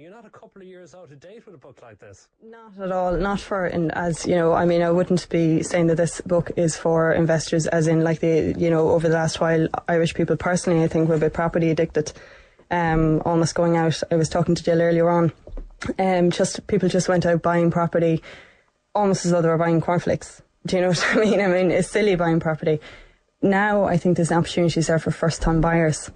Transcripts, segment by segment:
you're not a couple of years out of date with a book like this. Not at all. Not for, and as you know, I mean, I wouldn't be saying that this book is for investors, as in like over the last while, Irish people personally, I think, were a bit property addicted, almost going out. I was talking to Jill earlier on. People just went out buying property almost as though they were buying cornflakes. Do you know what I mean? I mean, it's silly buying property. Now I think there's opportunities there for first-time buyers.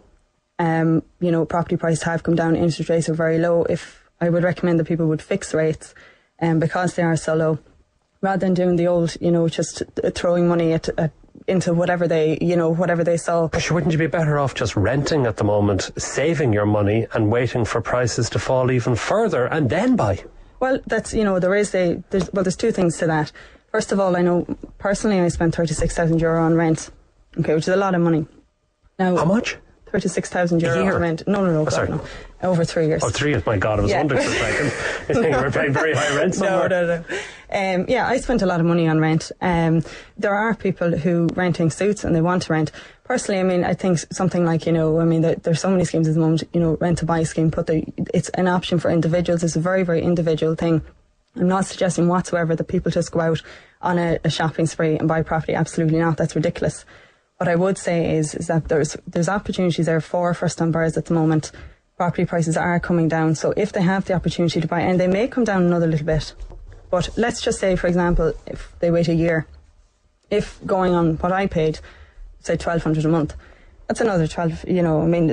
Property prices have come down, interest rates are very low. If I would recommend that people would fix rates, because they are so low, rather than doing the old, just throwing money into whatever they saw. But wouldn't you be better off just renting at the moment, saving your money and waiting for prices to fall even further and then buy? Well, that's, there's two things to that. First of all, I know personally I spent €36,000 on rent, okay, which is a lot of money. Now, how much? €36,000 on rent. No. Sorry. No. Over 3 years. Oh, 3 years, my God, I was wondering for a second. I think you were paying very high rent somewhere. No. I spent a lot of money on rent. There are people who renting suits and they want to rent. Personally, I mean, I think something like, there's so many schemes at the moment, rent to buy scheme, it's an option for individuals. It's a very, very individual thing. I'm not suggesting whatsoever that people just go out on a shopping spree and buy property. Absolutely not. That's ridiculous. What I would say is that there's opportunities there for first-time buyers at the moment. Property prices are coming down, so if they have the opportunity to buy, and they may come down another little bit, but let's just say, for example, if they wait a year, if going on what I paid, say $1,200 a month, that's another 12.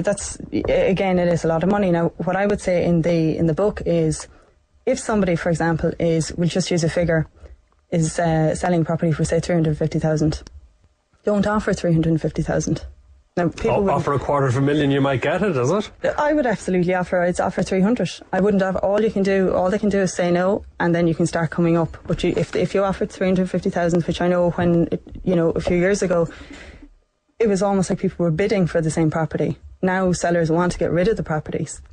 That's, again, it is a lot of money. Now, what I would say in the book is, if somebody, for example, we'll just use a figure, is selling property for say 350,000. Don't offer 350,000. Now, people offer $250,000, you might get it, is it? I would absolutely offer 300. I wouldn't have. All they can do is say no, and then you can start coming up. But if you offered 350,000, which I know when a few years ago, it was almost like people were bidding for the same property. Now sellers want to get rid of the properties.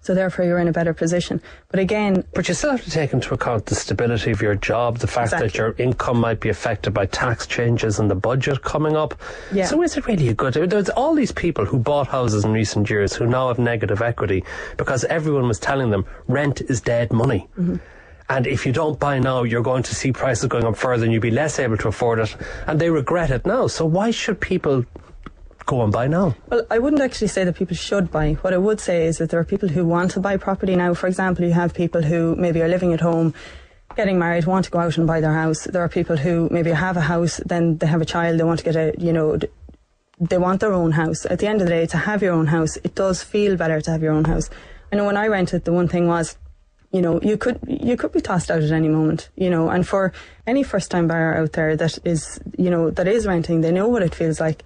So therefore you're in a better position. But again... But you still have to take into account the stability of your job, the fact that your income might be affected by tax changes and the budget coming up. Yeah. So is it really a good... There's all these people who bought houses in recent years who now have negative equity because everyone was telling them rent is dead money. Mm-hmm. And if you don't buy now, you're going to see prices going up further and you'll be less able to afford it. And they regret it now. So why should people go and buy now? Well, I wouldn't actually say that people should buy. What I would say is that there are people who want to buy property now. For example, you have people who maybe are living at home, getting married, want to go out and buy their house. There are people who maybe have a house, then they have a child, they want to get they want their own house. At the end of the day, to have your own house, it does feel better to have your own house. I know when I rented, the one thing was, you could be tossed out at any moment, and for any first-time buyer out there that is renting, they know what it feels like.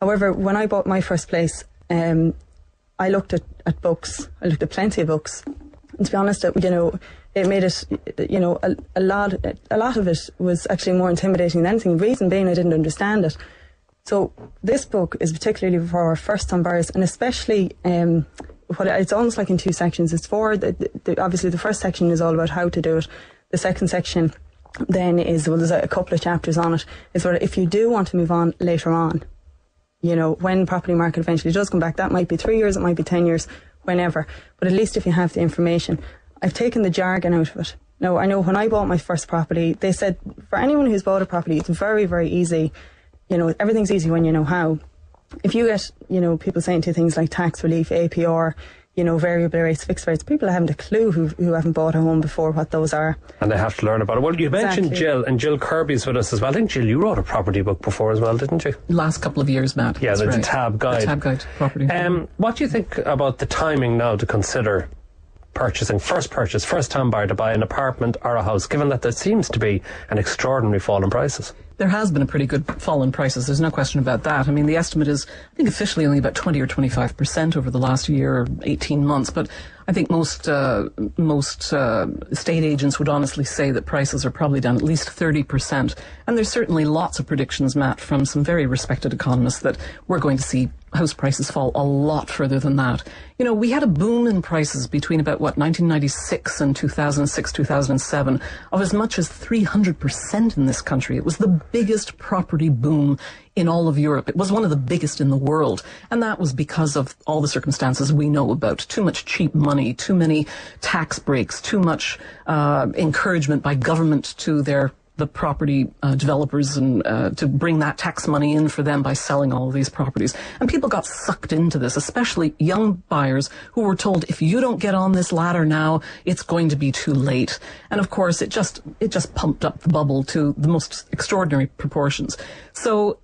However, when I bought my first place, I looked at books. I looked at plenty of books. And to be honest, it made it, a lot of it was actually more intimidating than anything. The reason being I didn't understand it. So this book is particularly for first-time buyers, and especially it's almost like in two sections. It's for obviously the first section is all about how to do it. The second section then is, there's a couple of chapters on it. Is where if you do want to move on later on, when the property market eventually does come back, that might be 3 years, it might be 10 years, whenever. But at least if you have the information, I've taken the jargon out of it. Now, I know when I bought my first property, they said for anyone who's bought a property, it's very, very easy. Everything's easy when you know how. If you get, people saying to things like tax relief, APR, variable rates, fixed rates, people haven't a clue who haven't bought a home before what those are. And they have to learn about it. Well, you mentioned Jill, and Jill Kirby's with us as well. I think, Jill, you wrote a property book before as well, didn't you? Last couple of years, Matt. Yeah, the Tab Guide. The Tab Guide, property. What do you think about the timing now to consider first-time buyer to buy an apartment or a house, given that there seems to be an extraordinary fall in prices? There has been a pretty good fall in prices. There's no question about that. I mean, the estimate is, I think, officially only about 20 or 25% over the last year or 18 months. But I think most estate agents would honestly say that prices are probably down at least 30%. And there's certainly lots of predictions, Matt, from some very respected economists that we're going to see house prices fall a lot further than that. You know, we had a boom in prices between about, 1996 and 2006, 2007, of as much as 300% in this country. It was the biggest property boom in all of Europe. It was one of the biggest in the world. And that was because of all the circumstances we know about. Too much cheap money, too many tax breaks, too much encouragement by government to the property developers and to bring that tax money in for them by selling all of these properties. And people got sucked into this, especially young buyers who were told, if you don't get on this ladder now, it's going to be too late. And of course, it just pumped up the bubble to the most extraordinary proportions. So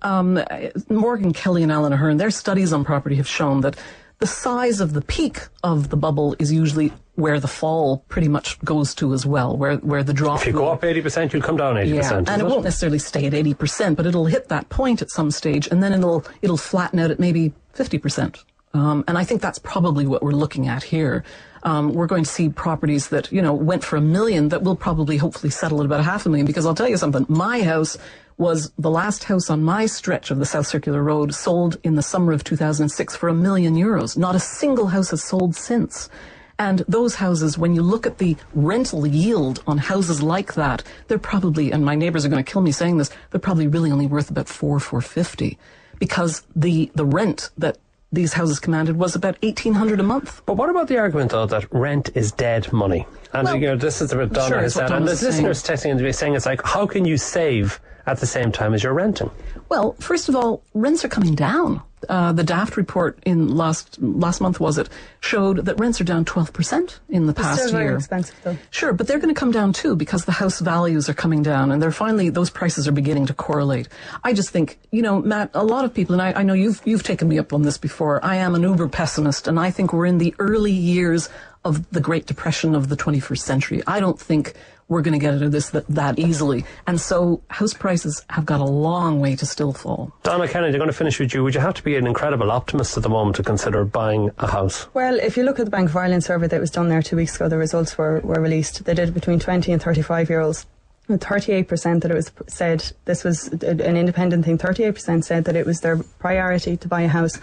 Morgan Kelly and Alan Ahern, their studies on property have shown that the size of the peak of the bubble is usually where the fall pretty much goes to as well, where the drop... If you go up 80%, you'll come down 80%. Yeah, and it won't necessarily stay at 80%, but it'll hit that point at some stage, and then it'll flatten out at maybe 50%. And I think that's probably what we're looking at here. We're going to see properties that, went for $1 million that will probably hopefully settle at about $500,000, because I'll tell you something, my house was the last house on my stretch of the South Circular Road, sold in the summer of 2006 for €1 million. Not a single house has sold since. And those houses, when you look at the rental yield on houses like that, they're probably, and my neighbours are going to kill me saying this, they're probably really only worth about $450, because the rent that these houses commanded was about $1,800 a month. But what about the argument, though, that rent is dead money? And, this is what Donna has said. And there's listeners texting into me saying, it's like, how can you save at the same time as you're renting? Well, first of all, rents are coming down. The Daft report in last month, showed that rents are down 12% in the past year. Still very expensive, though. Sure, but they're going to come down too, because the house values are coming down, and those prices are beginning to correlate. I just think, Matt, a lot of people, and I know you've taken me up on this before, I am an uber pessimist, and I think we're in the early years of the Great Depression of the 21st century. I don't think we're going to get out of this that easily. And so house prices have got a long way to still fall. Donna Kennedy, I'm going to finish with you. Would you have to be an incredible optimist at the moment to consider buying a house? Well, if you look at the Bank of Ireland survey that was done there 2 weeks ago, the results were released. They did it between 20 and 35-year-olds. 38% that it was said, this was an independent thing, 38% said that it was their priority to buy a house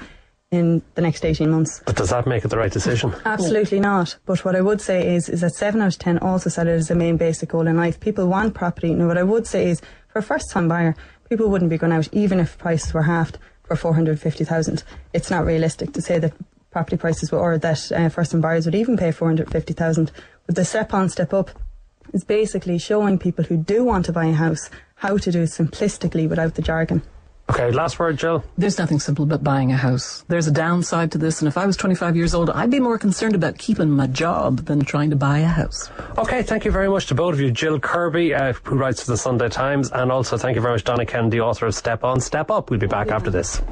in the next 18 months. But does that make it the right decision? Absolutely not. But what I would say is that 7 out of 10 also said it as a main basic goal in life. People want property. Now, what I would say is, for a first-time buyer, people wouldn't be going out, even if prices were halved, for $450,000. It's not realistic to say that property prices or that first-time buyers would even pay $450,000. But the step-on, step-up is basically showing people who do want to buy a house how to do it simplistically without the jargon. Okay, last word, Jill. There's nothing simple about buying a house. There's a downside to this, and if I was 25 years old, I'd be more concerned about keeping my job than trying to buy a house. Okay, thank you very much to both of you. Jill Kirby, who writes for the Sunday Times, and also thank you very much, Donna Kennedy, author of Step On, Step Up. We'll be back after this.